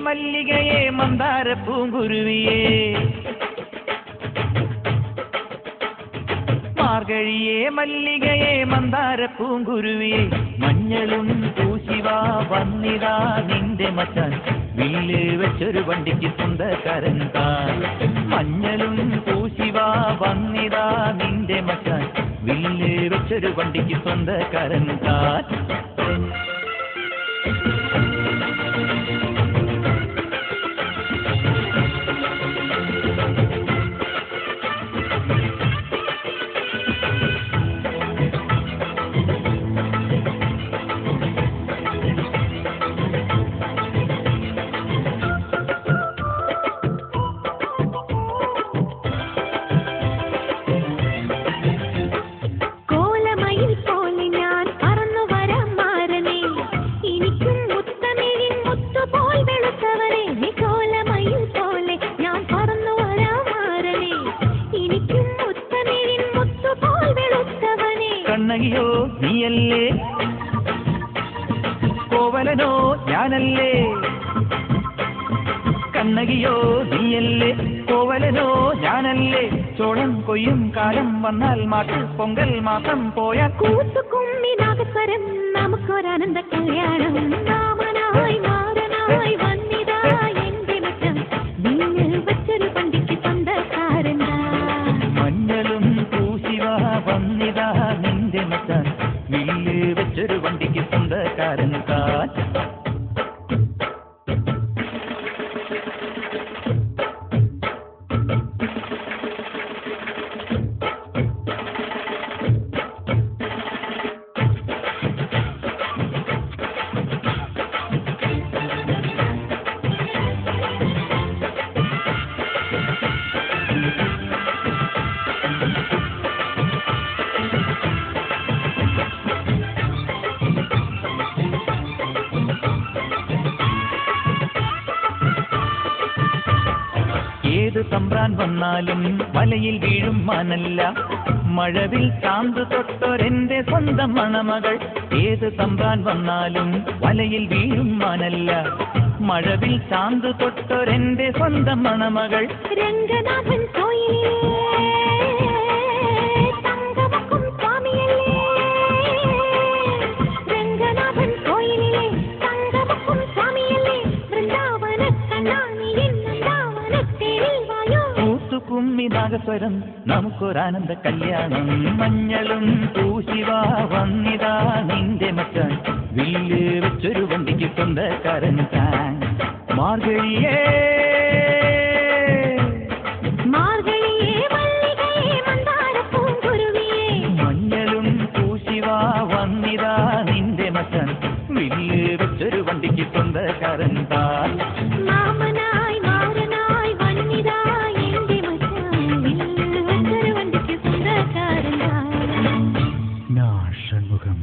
മല്ലികയെ മന്ദാര പൂങ്കുരുവിയേ മാർഗഴിയെ മല്ലികയെ മന്ദാര പൂങ്കുരുവിയെ മഞ്ഞളും പൂശിവാ വന്നിതാ നിന്റെ മച്ചാൻ വില്ല് വെച്ചൊരു വണ്ടിക്ക് സ്വന്തക്കാരൻ താൻ മഞ്ഞളും പൂശിവാ വന്നിതാ നിന്റെ മച്ചാൻ വില്ല് വെച്ചൊരു വണ്ടിക്ക് സ്വന്തക്കാരൻ താൻ കണ്ണകിയോ നീയല്ലേ കോവലനോ ഞാനല്ലേ കണ്ണകിയോ നീയല്ലേ കോവലനോ ഞാനല്ലേ ചോളം കൊയ്യും കാലം വന്നാൽ മാട്ട് പൊങ്കൽ മാസം പോയ കൂത്തുകുമ്മിനാഗസ്വരം നമുക്കൊരാനന്ദ കല്യാണം മാമനായി മാറനായി വന്നിതാ എന്റെ മച്ചം നിങ്ങൾ വെച്ചൊരു പണ്ടിക്ക് സ്വന്തക്കാരൻ മഞ്ഞളും പൂശിവാ വന്നിതാ നിന്റെ മച്ചാൻ വില്ല് വെച്ചൊരു വണ്ടിക്ക് സ്വന്തക്കാരൻ താൻ ഏത് തമ്പ്രാൻ വന്നാലും വലയിൽ വീഴും മാനല്ല മഴവിൽ ചാന്ത് തൊട്ടൊരെന്റെ സ്വന്തം മണമകൾ ഏത് തമ്പ്രാൻ വന്നാലും വലയിൽ വീഴും മാനല്ല മഴവിൽ ചാന്ത് തൊട്ടൊരെന്റെ സ്വന്തം മണമകൾ രംഗനാഥൻ തങ്കമക്കും സ്വാമിയല്ലേ രംഗനാഥൻ കോയിലിലെ തങ്കമക്കും സ്വാമിയല്ലേ വൃന്ദാവന കണ്ണാനിയിൽ കുമ്മിനാഗസ്വരം നമുക്കൊരാനന്ദ കല്യാണം മഞ്ഞളും പൂശിവാ വന്നിതാ നിന്റെ മച്ചാൻ വില്ല് വെച്ചൊരു വണ്ടിക്ക് സ്വന്തക്കാരൻ താൻ മാർഗഴിയേ മഞ്ഞളും പൂശിവാ വന്നിതാ നിന്റെ മച്ചാൻ വില്ല് വെച്ചൊരു വണ്ടിക്ക് സ്വന്തക്കാരൻ താൻ ഷൺമുഖം